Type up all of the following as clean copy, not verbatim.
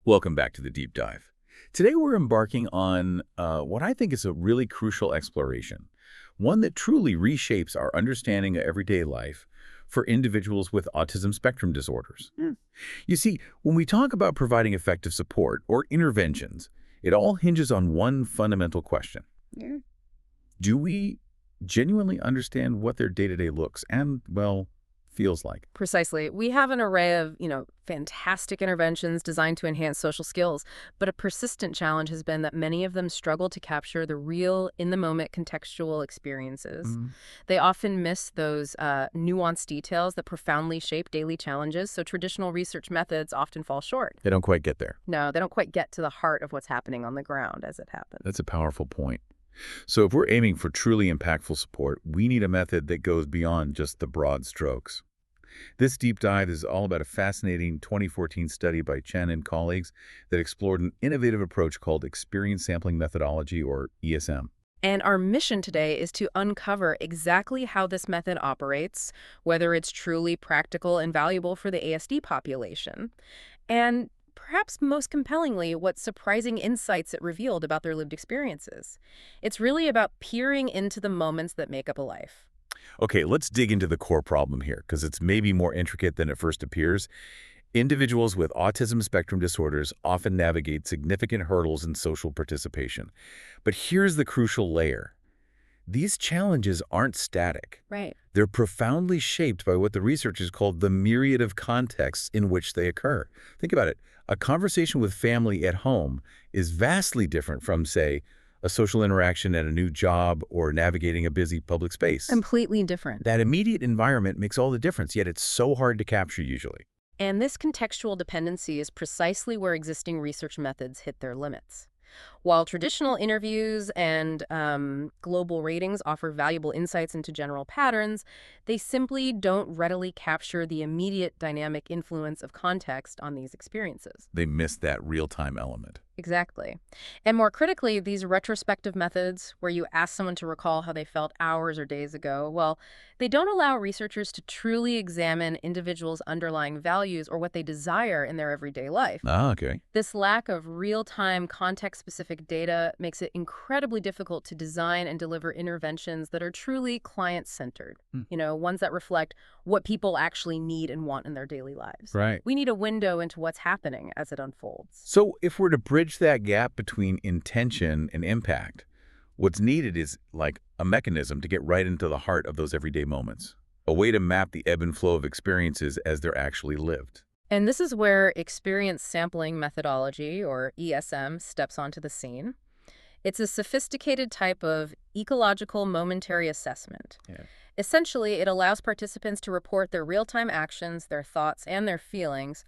Welcome back to the deep dive. Today we're embarking on what I think is a really crucial exploration, one that truly reshapes our understanding of everyday life for individuals with autism spectrum disorders. Hmm. You see, when we talk about providing effective support or interventions, it all hinges on one fundamental question. Yeah. Do we genuinely understand what their day-to-day looks and, well, feels like? Precisely. We have an array of, fantastic interventions designed to enhance social skills, but a persistent challenge has been that many of them struggle to capture the real, in-the-moment contextual experiences. Mm, They often miss those nuanced details that profoundly shape daily challenges, so traditional research methods often fall short. They don't quite get there. No, they don't quite get to the heart of what's happening on the ground as it happens. That's a powerful point. So if we're aiming for truly impactful support, we need a method that goes beyond just the broad strokes. This deep dive is all about a fascinating 2014 study by Chen and colleagues that explored an innovative approach called experience sampling methodology, or ESM. And our mission today is to uncover exactly how this method operates, whether it's truly practical and valuable for the ASD population, and perhaps most compellingly, what surprising insights it revealed about their lived experiences. It's really about peering into the moments that make up a life. Okay, let's dig into the core problem here, because it's maybe more intricate than it first appears. Individuals with autism spectrum disorders often navigate significant hurdles in social participation. But here's the crucial layer. These challenges aren't static. Right. They're profoundly shaped by what the researchers called the myriad of contexts in which they occur. Think about it. A conversation with family at home is vastly different from, say, a social interaction at a new job or navigating a busy public space. Completely different. That immediate environment makes all the difference, yet it's so hard to capture usually. And this contextual dependency is precisely where existing research methods hit their limits. While traditional interviews and global ratings offer valuable insights into general patterns, they simply don't readily capture the immediate dynamic influence of context on these experiences. They miss that real-time element. Exactly. And more critically, these retrospective methods, where you ask someone to recall how they felt hours or days ago, well, they don't allow researchers to truly examine individuals' underlying values or what they desire in their everyday life. Ah, okay. This lack of real-time, context-specific data makes it incredibly difficult to design and deliver interventions that are truly client-centered, ones that reflect what people actually need and want in their daily lives. Right. We need a window into what's happening as it unfolds. So if we're to bridge that gap between intention and impact, what's needed is like a mechanism to get right into the heart of those everyday moments, a way to map the ebb and flow of experiences as they're actually lived. And this is where experience sampling methodology, or ESM, steps onto the scene. It's a sophisticated type of ecological momentary assessment. Yeah. Essentially, it allows participants to report their real-time actions, their thoughts, and their feelings,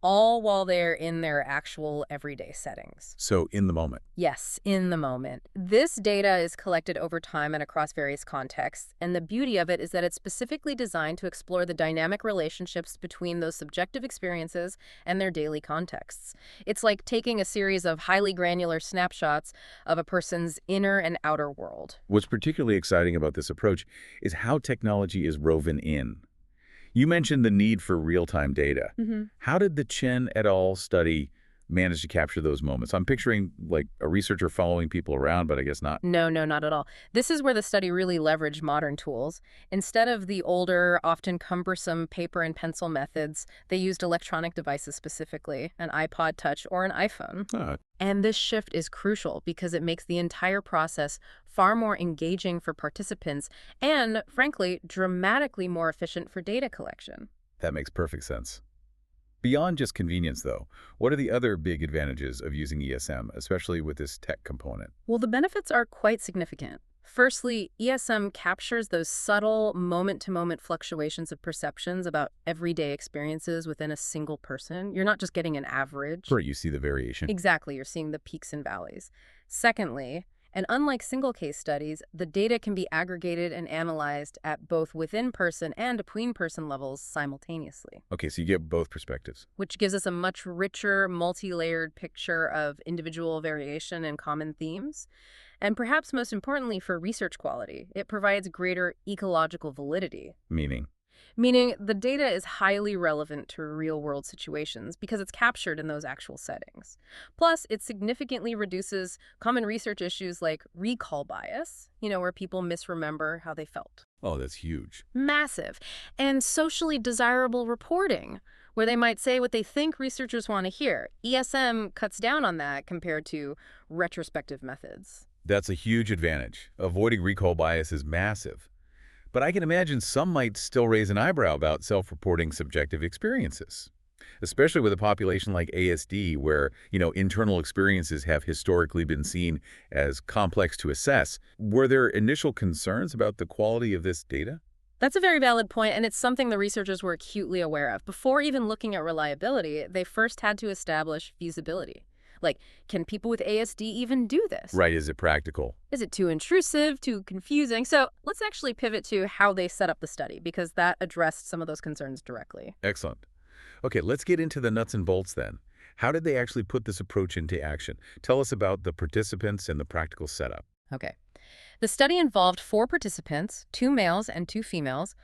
all while they're in their actual everyday settings. So in the moment. Yes, in the moment. This data is collected over time and across various contexts, and the beauty of it is that it's specifically designed to explore the dynamic relationships between those subjective experiences and their daily contexts. It's like taking a series of highly granular snapshots of a person's inner and outer world. What's particularly exciting about this approach is how technology is woven in. You mentioned the need for real-time data. How did the Chen et al. Study manage to capture those moments? I'm picturing like a researcher following people around, but I guess not. No, not at all. This is where the study really leveraged modern tools. Instead of the older, often cumbersome paper and pencil methods, they used electronic devices specifically, an iPod Touch or an iPhone. Ah, And this shift is crucial because it makes the entire process far more engaging for participants and, frankly, dramatically more efficient for data collection. that makes perfect sense. Beyond just convenience, though, what are the other big advantages of using ESM, especially with this tech component? Well, the benefits are quite significant. Firstly, ESM captures those subtle moment-to-moment fluctuations of perceptions about everyday experiences within a single person. You're not just getting an average. Right, you see the variation. Exactly, you're seeing the peaks and valleys. Secondly, and unlike single case studies, the data can be aggregated and analyzed at both within-person and between-person levels simultaneously, Okay, so you get both perspectives. which gives us a much richer, multi-layered picture of individual variation and common themes. And perhaps most importantly for research quality, it provides greater ecological validity. Meaning? meaning the data is highly relevant to real-world situations because it's captured in those actual settings. Plus, it significantly reduces common research issues like recall bias, where people misremember how they felt. Oh, that's huge. Massive. And socially desirable reporting, where they might say what they think researchers want to hear. ESM cuts down on that compared to retrospective methods. That's a huge advantage. Avoiding recall bias is massive. But I can imagine some might still raise an eyebrow about self-reporting subjective experiences, especially with a population like ASD where, internal experiences have historically been seen as complex to assess. Were there initial concerns about the quality of this data? That's a very valid point, and it's something the researchers were acutely aware of. Before even looking at reliability, they first had to establish feasibility. Like, can people with ASD even do this? Right, is it practical? Is it too intrusive, too confusing? So let's actually pivot to how they set up the study, because that addressed some of those concerns directly. Excellent. Okay, let's get into the nuts and bolts then. How did they actually put this approach into action? Tell us about the participants and the practical setup. Okay. The study involved 4 participants, 2 males and 2 females,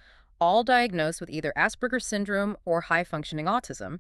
all diagnosed with either Asperger's syndrome or high-functioning autism.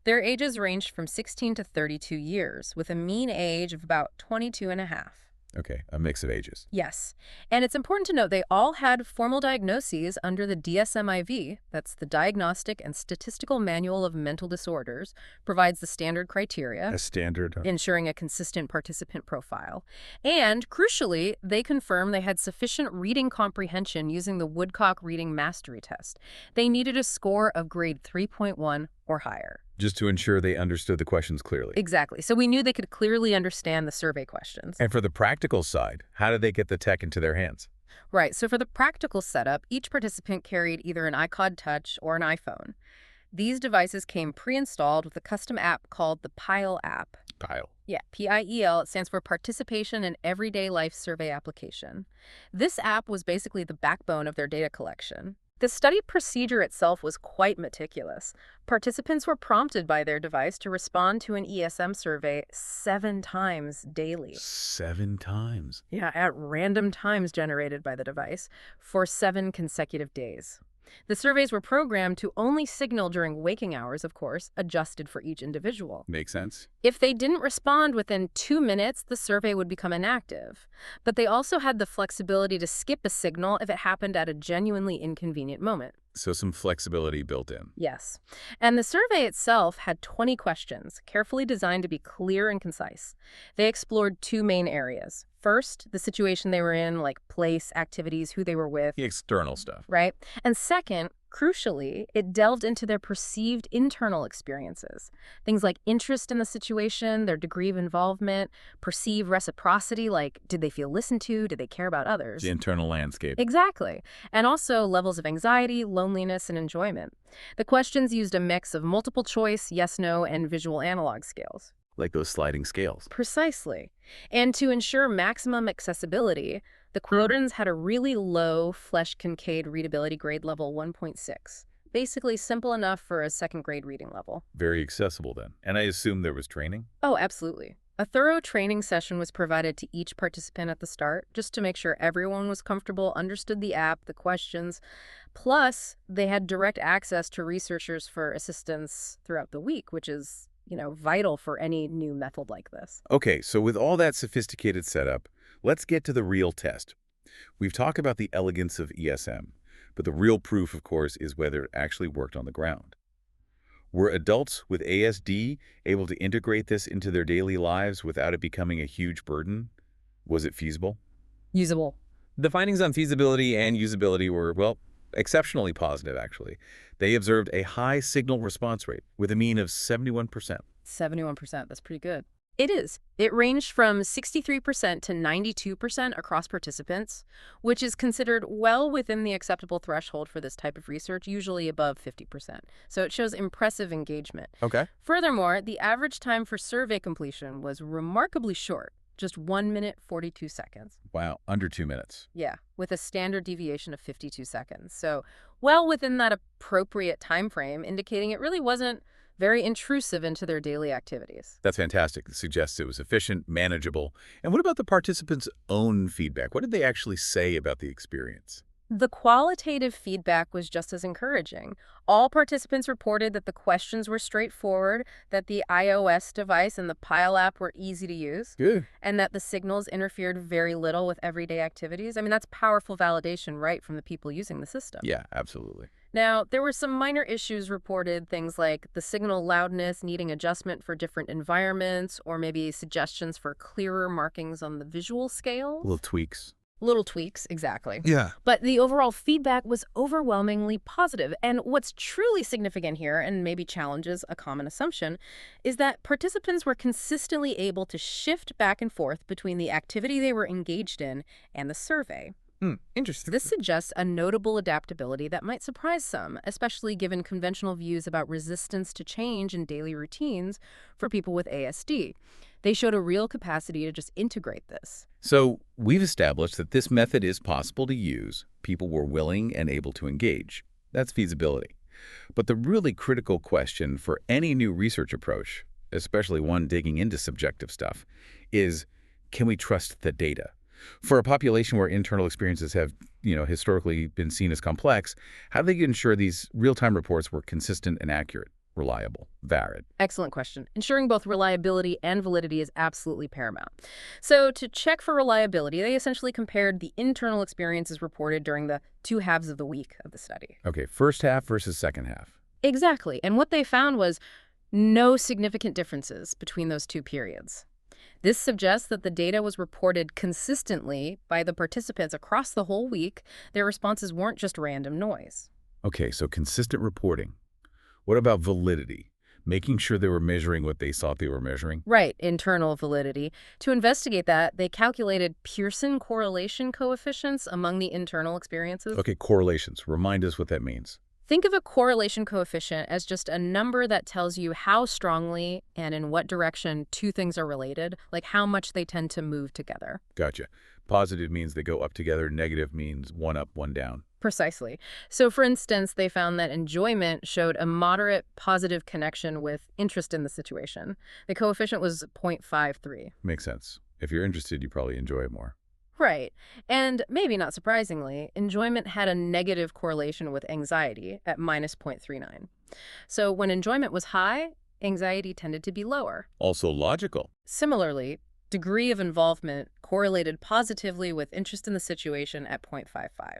Their ages ranged from 16 to 32 years, with a mean age of about 22 and a half. Okay, a mix of ages. Yes. And it's important to note they all had formal diagnoses under the DSM-IV, that's the Diagnostic and Statistical Manual of Mental Disorders, provides the standard criteria, A standard. ensuring a consistent participant profile. And, crucially, they confirmed they had sufficient reading comprehension using the Woodcock Reading Mastery Test. They needed a score of grade 3.1 or higher. Just to ensure they understood the questions clearly. Exactly. So we knew they could clearly understand the survey questions. And for the practical side, how did they get the tech into their hands? Right. So for the practical setup, each participant carried either an iPod Touch or an iPhone. These devices came pre-installed with a custom app called the PILE app. Pile. Yeah, PIEL. It stands for Participation in Everyday Life Survey Application. This app was basically the backbone of their data collection. The study procedure itself was quite meticulous. Participants were prompted by their device to respond to an ESM survey 7 times daily. 7 times. Yeah, at random times generated by the device for 7 consecutive days. The surveys were programmed to only signal during waking hours, of course, adjusted for each individual. Makes sense. If they didn't respond within 2 minutes, the survey would become inactive. But they also had the flexibility to skip a signal if it happened at a genuinely inconvenient moment. So some flexibility built in. Yes. And the survey itself had 20 questions, carefully designed to be clear and concise. They explored 2 main areas. First, the situation they were in, like place, activities, who they were with. The external stuff. Right? And second, crucially, it delved into their perceived internal experiences. Things like interest in the situation, their degree of involvement, perceived reciprocity, like did they feel listened to, did they care about others? The internal landscape. Exactly. And also levels of anxiety, loneliness, and enjoyment. The questions used a mix of multiple choice, yes, no, and visual analog scales. Like those sliding scales. Precisely. And to ensure maximum accessibility, the quotants had a really low Flesch-Kincaid readability grade level 1.6. Basically simple enough for a 2nd grade reading level. Very accessible then. And I assume there was training? Oh, absolutely. A thorough training session was provided to each participant at the start, just to make sure everyone was comfortable, understood the app, the questions. Plus, they had direct access to researchers for assistance throughout the week, which is vital for any new method like this. Okay, so with all that sophisticated setup, let's get to the real test. We've talked about the elegance of ESM, but the real proof, of course, is whether it actually worked on the ground. Were adults with ASD able to integrate this into their daily lives without it becoming a huge burden? Was it feasible? Usable. The findings on feasibility and usability were, well, exceptionally positive, actually. They observed a high signal response rate with a mean of 71%. 71%, that's pretty good. It is. It ranged from 63% to 92% across participants, which is considered well within the acceptable threshold for this type of research, usually above 50%. So it shows impressive engagement. Okay. Furthermore, the average time for survey completion was remarkably short, just 1 minute, 42 seconds. Wow, under 2 minutes. Yeah, with a standard deviation of 52 seconds. So well within that appropriate time frame, indicating it really wasn't very intrusive into their daily activities. That's fantastic. It suggests it was efficient, manageable. And what about the participants' own feedback? What did they actually say about the experience? The qualitative feedback was just as encouraging. All participants reported that the questions were straightforward, that the iOS device and the Pile app were easy to use, Good. and that the signals interfered very little with everyday activities. I mean, that's powerful validation right from the people using the system. Yeah, absolutely. Now, there were some minor issues reported, things like the signal loudness needing adjustment for different environments, or maybe suggestions for clearer markings on the visual Little scales. tweaks. Little tweaks, exactly. Yeah. But the overall feedback was overwhelmingly positive. And what's truly significant here, and maybe challenges a common assumption, is that participants were consistently able to shift back and forth between the activity they were engaged in and the survey. Interesting. This suggests a notable adaptability that might surprise some, especially given conventional views about resistance to change in daily routines for people with ASD. They showed a real capacity to just integrate this. So we've established that this method is possible to use. People were willing and able to engage. That's feasibility. But the really critical question for any new research approach, especially one digging into subjective stuff, is can we trust the data? For a population where internal experiences have, historically been seen as complex, how do they ensure these real-time reports were consistent and accurate, reliable, valid? Excellent question. Ensuring both reliability and validity is absolutely paramount. So to check for reliability, they essentially compared the internal experiences reported during the two halves of the week of the study. Okay, first half versus second half. Exactly. And what they found was no significant differences between those two periods. This suggests that the data was reported consistently by the participants across the whole week. Their responses weren't just random noise. Okay, so consistent reporting. What about validity? Making sure they were measuring what they thought they were measuring? Right, internal validity. To investigate that, they calculated Pearson correlation coefficients among the internal experiences. Okay, correlations. Remind us what that means. Think of a correlation coefficient as just a number that tells you how strongly and in what direction two things are related, like how much they tend to move together. Gotcha. Positive means they go up together. Negative means one up, one down. Precisely. So, for instance, they found that enjoyment showed a moderate positive connection with interest in the situation. The coefficient was 0.53. Makes sense. If you're interested, you probably enjoy it more. Right. And maybe not surprisingly, enjoyment had a negative correlation with anxiety at minus 0.39. So when enjoyment was high, anxiety tended to be lower. Also logical. Similarly, degree of involvement correlated positively with interest in the situation at 0.55.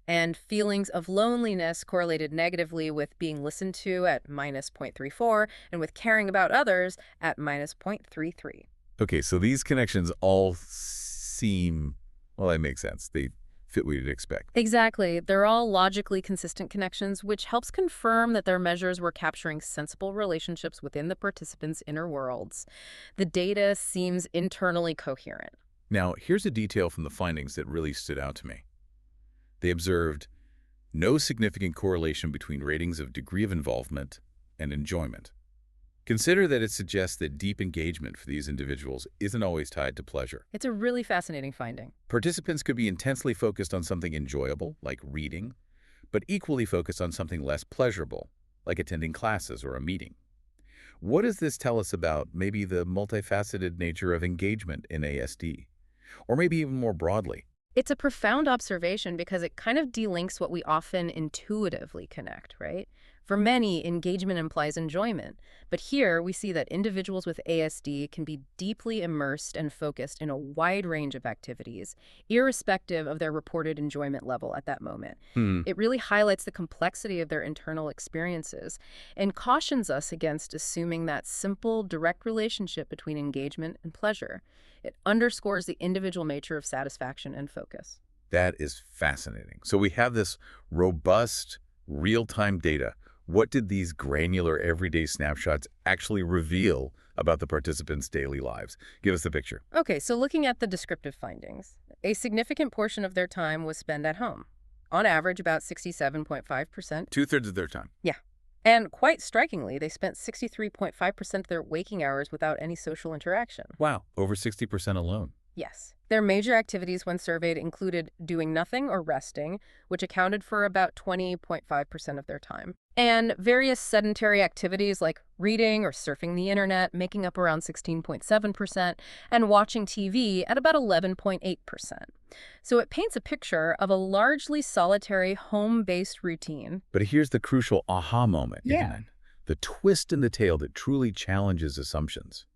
And feelings of loneliness correlated negatively with being listened to at minus 0.34 and with caring about others at minus 0.33. Okay, so these connections all seem, well, they make sense. They fit what you'd expect. Exactly. They're all logically consistent connections, which helps confirm that their measures were capturing sensible relationships within the participants' inner worlds. The data seems internally coherent. Now, here's a detail from the findings that really stood out to me. They observed no significant correlation between ratings of degree of involvement and enjoyment. Consider that it suggests that deep engagement for these individuals isn't always tied to pleasure. It's a really fascinating finding. Participants could be intensely focused on something enjoyable, like reading, but equally focused on something less pleasurable, like attending classes or a meeting. What does this tell us about maybe the multifaceted nature of engagement in ASD? Or maybe even more broadly? It's a profound observation because it kind of delinks what we often intuitively connect, right? For many, engagement implies enjoyment. But here, we see that individuals with ASD can be deeply immersed and focused in a wide range of activities, irrespective of their reported enjoyment level at that moment. It really highlights the complexity of their internal experiences and cautions us against assuming that simple, direct relationship between engagement and pleasure. It underscores the individual nature of satisfaction and focus. That is fascinating. So we have this robust, real-time data. What did these granular everyday snapshots actually reveal about the participants' daily lives? Give us the picture. Okay, so looking at the descriptive findings, a significant portion of their time was spent at home. On average, about 67.5%. 2/3 of their time. Yeah. And quite strikingly, they spent 63.5% of their waking hours without any social interaction. Wow, over 60% alone. Yes. Their major activities when surveyed included doing nothing or resting, which accounted for about 20.5% of their time, and various sedentary activities like reading or surfing the internet, making up around 16.7%, and watching TV at about 11.8%. So it paints a picture of a largely solitary home-based routine. But here's the crucial aha moment, isn't Yeah. it? The twist in the tale that truly challenges assumptions.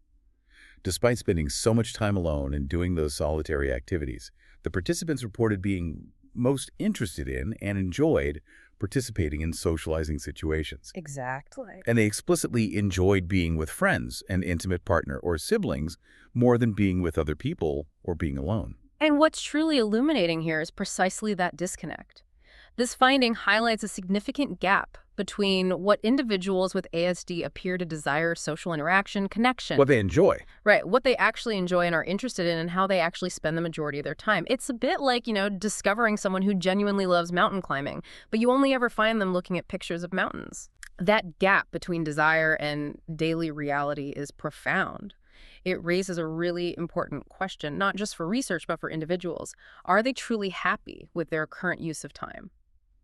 Despite spending so much time alone and doing those solitary activities, the participants reported being most interested in and enjoyed participating in socializing situations. Exactly. And they explicitly enjoyed being with friends, an intimate partner, or siblings more than being with other people or being alone. And what's truly illuminating here is precisely that disconnect. This finding highlights a significant gap between what individuals with ASD appear to desire social interaction, connection, What they enjoy. right, what they actually enjoy and are interested in, and how they actually spend the majority of their time. It's a bit like, discovering someone who genuinely loves mountain climbing, but you only ever find them looking at pictures of mountains. That gap between desire and daily reality is profound. It raises a really important question, not just for research, but for individuals. Are they truly happy with their current use of time?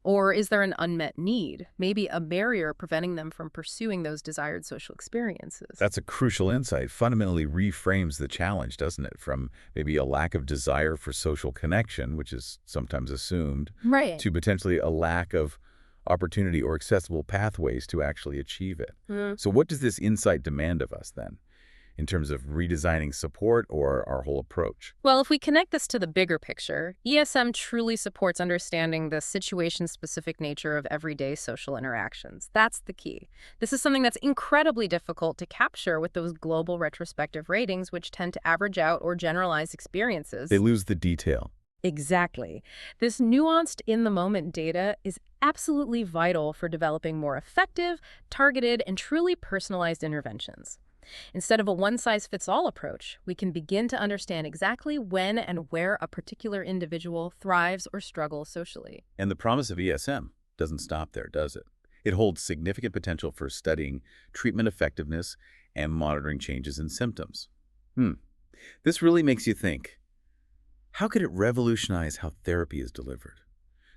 Or is there an unmet need, maybe a barrier preventing them from pursuing those desired social experiences? That's a crucial insight. Fundamentally reframes the challenge, doesn't it? From maybe a lack of desire for social connection, which is sometimes assumed, Right. to potentially a lack of opportunity or accessible pathways to actually achieve it. Mm. So what does this insight demand of us then, in terms of redesigning support or our whole approach? Well, if we connect this to the bigger picture, ESM truly supports understanding the situation-specific nature of everyday social interactions. That's the key. This is something that's incredibly difficult to capture with those global retrospective ratings, which tend to average out or generalize experiences. They lose the detail. Exactly. This nuanced in-the-moment data is absolutely vital for developing more effective, targeted, and truly personalized interventions. Instead of a one-size-fits-all approach, we can begin to understand exactly when and where a particular individual thrives or struggles socially. And the promise of ESM doesn't stop there, does it? It holds significant potential for studying treatment effectiveness and monitoring changes in symptoms. This really makes you think, how could it revolutionize how therapy is delivered?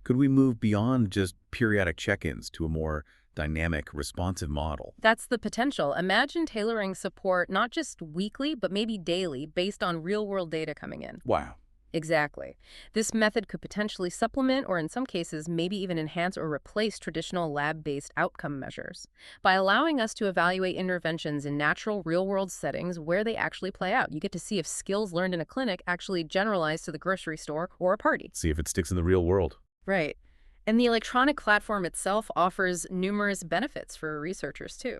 Could we move beyond just periodic check-ins to a more dynamic, responsive model? That's the potential. Imagine tailoring support not just weekly, but maybe daily, based on real-world data coming in. Wow. Exactly. This method could potentially supplement or in some cases maybe even enhance or replace traditional lab-based outcome measures by allowing us to evaluate interventions in natural real-world settings where they actually play out. You get to see if skills learned in a clinic actually generalize to the grocery store or a party. See if it sticks in the real world. Right. And the electronic platform itself offers numerous benefits for researchers too.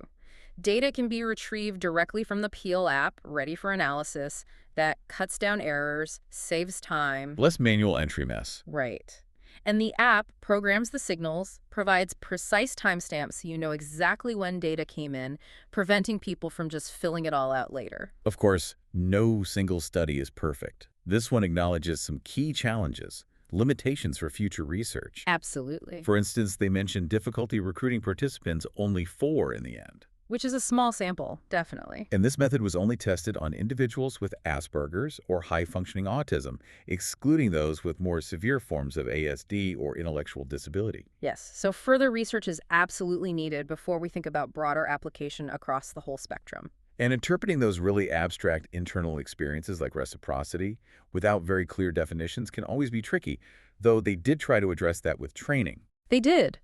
Data can be retrieved directly from the Peel app, ready for analysis. That cuts down errors, saves time. Less manual entry mess. Right. And the app programs the signals, provides precise timestamps so you know exactly when data came in, preventing people from just filling it all out later. Of course, no single study is perfect. This one acknowledges some key challenges, limitations for future research. Absolutely. For instance, they mentioned difficulty recruiting participants, only 4 in the end. Which is a small sample, definitely. And this method was only tested on individuals with Asperger's or high-functioning autism, excluding those with more severe forms of ASD or intellectual disability. Yes, so further research is absolutely needed before we think about broader application across the whole spectrum. And interpreting those really abstract internal experiences like reciprocity without very clear definitions can always be tricky, though they did try to address that with training. They did.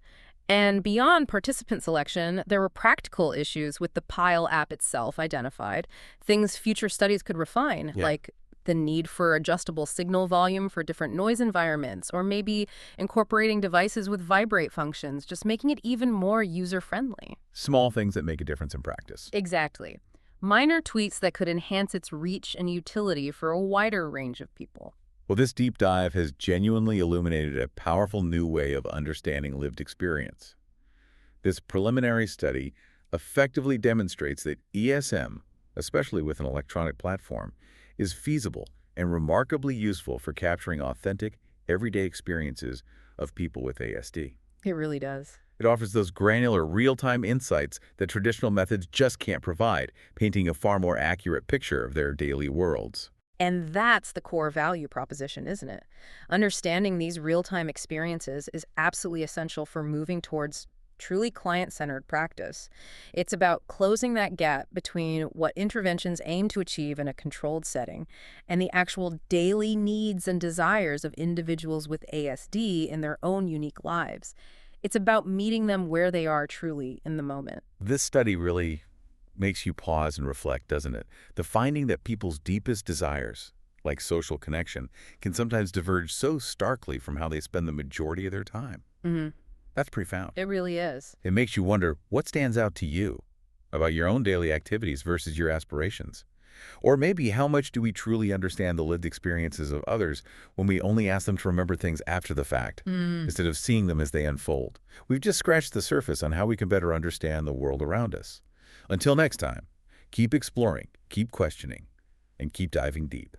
And beyond participant selection, there were practical issues with the Pile app itself identified, things future studies could refine, Yeah. like the need for adjustable signal volume for different noise environments, or maybe incorporating devices with vibrate functions, just making it even more user-friendly. Small things that make a difference in practice. Exactly. Minor tweaks that could enhance its reach and utility for a wider range of people. Well, this deep dive has genuinely illuminated a powerful new way of understanding lived experience. This preliminary study effectively demonstrates that ESM, especially with an electronic platform, is feasible and remarkably useful for capturing authentic, everyday experiences of people with ASD. It really does. It offers those granular, real-time insights that traditional methods just can't provide, painting a far more accurate picture of their daily worlds. And that's the core value proposition, isn't it? Understanding these real-time experiences is absolutely essential for moving towards truly client-centered practice. It's about closing that gap between what interventions aim to achieve in a controlled setting and the actual daily needs and desires of individuals with ASD in their own unique lives. It's about meeting them where they are truly in the moment. This study really makes you pause and reflect, doesn't it? The finding that people's deepest desires, like social connection, can sometimes diverge so starkly from how they spend the majority of their time. Hmm. That's profound. It really is. It makes you wonder what stands out to you about your own daily activities versus your aspirations. Or maybe how much do we truly understand the lived experiences of others when we only ask them to remember things after the fact, instead of seeing them as they unfold? We've just scratched the surface on how we can better understand the world around us. Until next time, keep exploring, keep questioning, and keep diving deep.